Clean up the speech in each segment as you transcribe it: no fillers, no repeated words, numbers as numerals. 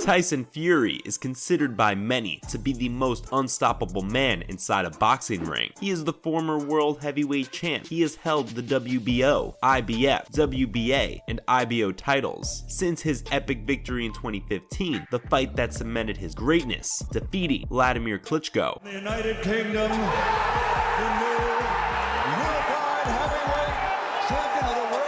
Tyson Fury is considered by many to be the most unstoppable man inside a boxing ring. He is the former world heavyweight champ. He has held the WBO, IBF, WBA, and IBO titles since his epic victory in 2015, the fight that cemented his greatness, defeating Vladimir Klitschko. The United Kingdom, the new unified heavyweight champion of the world.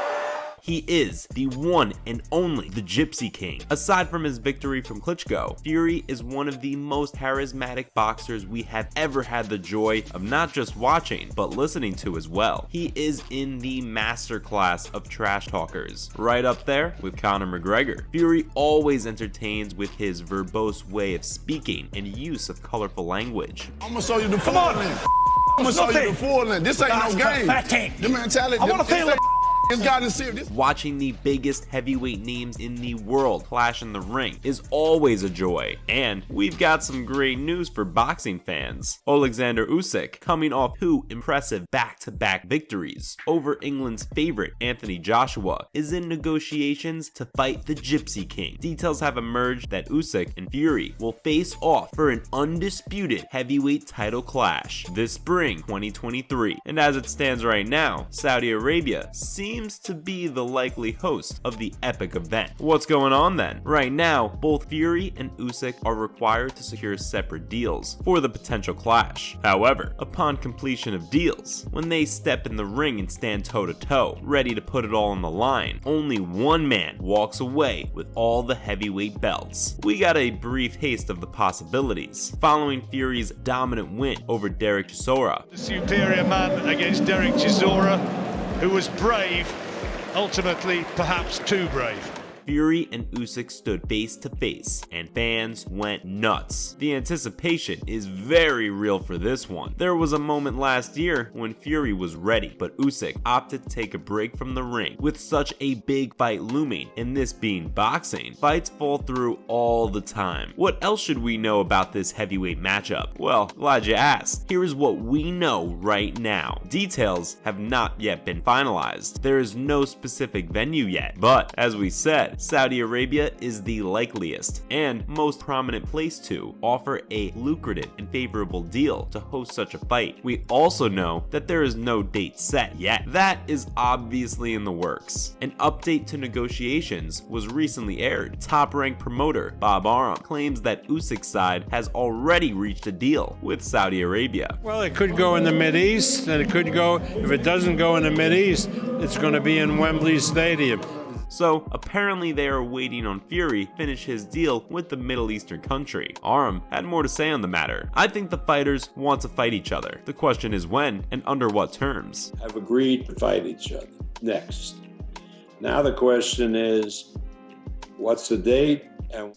He is the one and only the Gypsy King. Aside from his victory from Klitschko, Fury is one of the most charismatic boxers we have ever had the joy of not just watching, but listening to as well. He is in the masterclass of trash talkers, right up there with Conor McGregor. Fury always entertains with his verbose way of speaking and use of colorful language. I'm gonna show you the full length. I'm gonna show you the full length. This ain't no game. The mentality. I wanna feel it. It's gotten serious. Watching the biggest heavyweight names in the world clash in the ring is always a joy, and we've got some great news for boxing fans. Oleksandr Usyk, coming off 2 impressive back-to-back victories over England's favorite Anthony Joshua, is in negotiations to fight the Gypsy King. Details have emerged that Usyk and Fury will face off for an undisputed heavyweight title clash this spring 2023, and as it stands right now, Saudi Arabia seems to be the likely host of the epic event. What's going on then? Right now, both Fury and Usyk are required to secure separate deals for the potential clash. However, upon completion of deals, when they step in the ring and stand toe-to-toe, ready to put it all on the line, only one man walks away with all the heavyweight belts. We got a brief taste of the possibilities following Fury's dominant win over Derek Chisora. The superior man against Derek Chisora, who was brave, ultimately perhaps too brave. Fury and Usyk stood face to face, and fans went nuts. The anticipation is very real for this one. There was a moment last year when Fury was ready, but Usyk opted to take a break from the ring. With such a big fight looming, and this being boxing, fights fall through all the time. What else should we know about this heavyweight matchup? Well, glad you asked. Here is what we know right now. Details have not yet been finalized. There is no specific venue yet, but as we said, Saudi Arabia is the likeliest and most prominent place to offer a lucrative and favorable deal to host such a fight. We also know that there is no date set yet. That is obviously in the works. An update to negotiations was recently aired. Top-ranked promoter Bob Arum claims that Usyk's side has already reached a deal with Saudi Arabia. Well, it could go in the Mideast, and it could go, if it doesn't go in the Mideast, it's going to be in Wembley Stadium. So apparently they are waiting on Fury to finish his deal with the Middle Eastern country. Arum had more to say on the matter. I think the fighters want to fight each other. The question is when and under what terms. Have agreed to fight each other. Next. Now the question is, what's the date?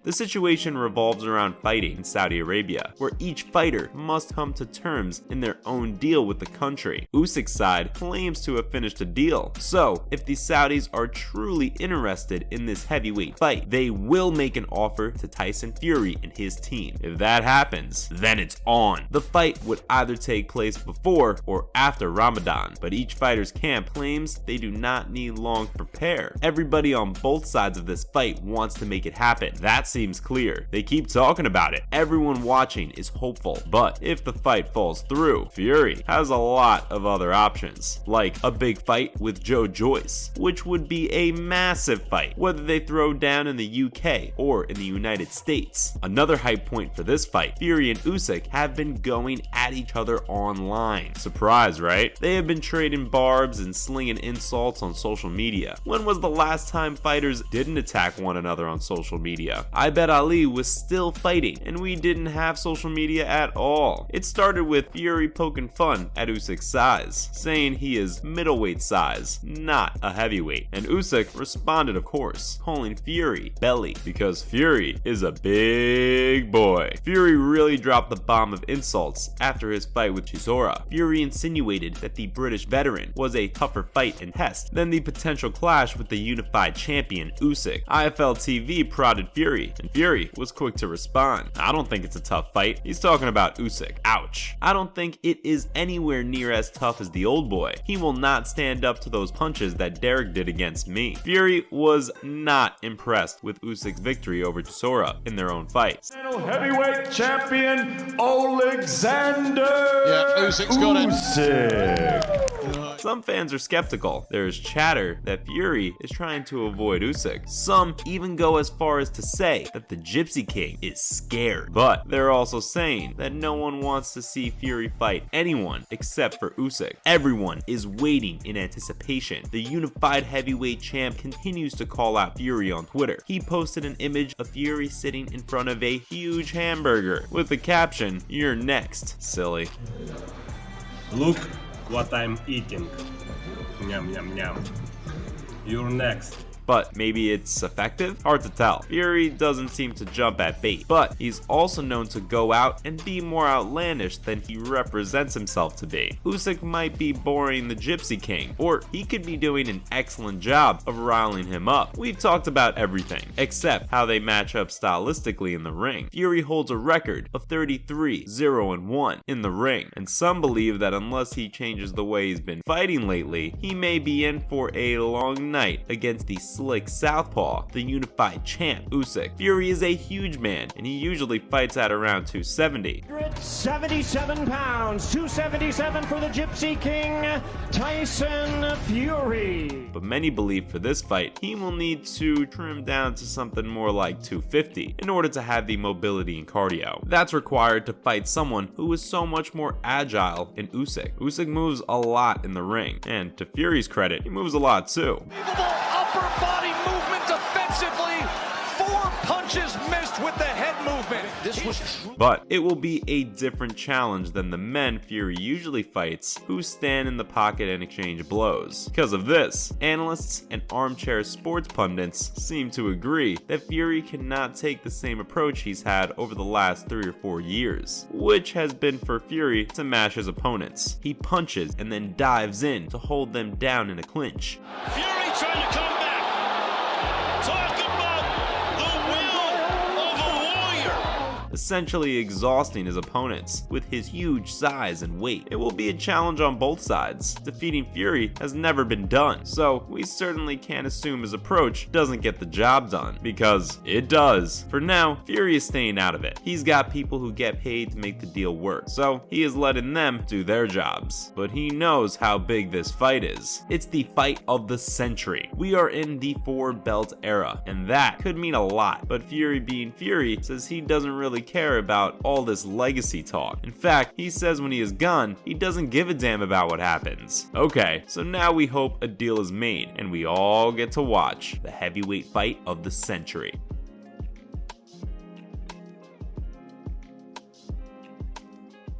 The situation revolves around fighting in Saudi Arabia, where each fighter must come to terms in their own deal with the country. Usyk's side claims to have finished a deal, so if the Saudis are truly interested in this heavyweight fight, they will make an offer to Tyson Fury and his team. If that happens, then it's on. The fight would either take place before or after Ramadan, but each fighter's camp claims they do not need long to prepare. Everybody on both sides of this fight wants to make it happen. That seems clear. They keep talking about it. Everyone watching is hopeful, but if the fight falls through, Fury has a lot of other options, like a big fight with Joe Joyce, which would be a massive fight, whether they throw down in the UK or in the United States. Another hype point for this fight, Fury and Usyk have been going at each other online. Surprise, right? They have been trading barbs and slinging insults on social media. When was the last time fighters didn't attack one another on social media? I bet Ali was still fighting and we didn't have social media at all. It started with Fury poking fun at Usyk's size, saying he is middleweight size, not a heavyweight. And Usyk responded, of course, calling Fury belly because Fury is a big boy. Fury really dropped the bomb of insults after his fight with Chisora. Fury insinuated that the British veteran was a tougher fight and test than the potential clash with the unified champion Usyk. IFL TV prodded Fury Fury, and Fury was quick to respond. "I don't think it's a tough fight." He's talking about Usyk. Ouch. "I don't think it is anywhere near as tough as the old boy. He will not stand up to those punches that Derek did against me." Fury was not impressed with Usyk's victory over Chisora in their own fight. Heavyweight champion Oleksandr Usyk's got it. Usyk. Some fans are skeptical. There is chatter that Fury is trying to avoid Usyk. Some even go as far as to say that the Gypsy King is scared. But they're also saying that no one wants to see Fury fight anyone except for Usyk. Everyone is waiting in anticipation. The unified heavyweight champ continues to call out Fury on Twitter. He posted an image of Fury sitting in front of a huge hamburger with the caption, "You're next, silly." Look what I'm eating. Yum, yum, yum. You're next. But maybe it's effective? Hard to tell. Fury doesn't seem to jump at bait, but he's also known to go out and be more outlandish than he represents himself to be. Usyk might be boring the Gypsy King, or he could be doing an excellent job of riling him up. We've talked about everything, except how they match up stylistically in the ring. Fury holds a record of 33-0-1 in the ring, and some believe that unless he changes the way he's been fighting lately, he may be in for a long night against the slick southpaw, the unified champ, Usyk. Fury is a huge man, and he usually fights at around 270. 77 pounds, 277 for the Gypsy King, Tyson Fury. But many believe for this fight, he will need to trim down to something more like 250 in order to have the mobility and cardio that's required to fight someone who is so much more agile in Usyk. Usyk moves a lot in the ring, and to Fury's credit, he moves a lot too. Upper body movement defensively. 4 punches missed with the head movement. This was true. But it will be a different challenge than the men Fury usually fights, who stand in the pocket and exchange blows. Because of this, analysts and armchair sports pundits seem to agree that Fury cannot take the same approach he's had over the last 3 or 4 years, which has been for Fury to mash his opponents. He punches and then dives in to hold them down in a clinch. Fury trying to come back. Talk about the will of a warrior. Essentially exhausting his opponents with his huge size and weight. It will be a challenge on both sides. Defeating Fury has never been done, so we certainly can't assume his approach doesn't get the job done, because it does. For now, Fury is staying out of it. He's got people who get paid to make the deal work, so he is letting them do their jobs. But he knows how big this fight is. It's the fight of the century. We are in the 4-belt era, and that could mean a lot, but Fury being Fury says he doesn't really care about all this legacy talk. In fact, he says when he is gone, he doesn't give a damn about what happens. Okay, so now we hope a deal is made, and we all get to watch the heavyweight fight of the century.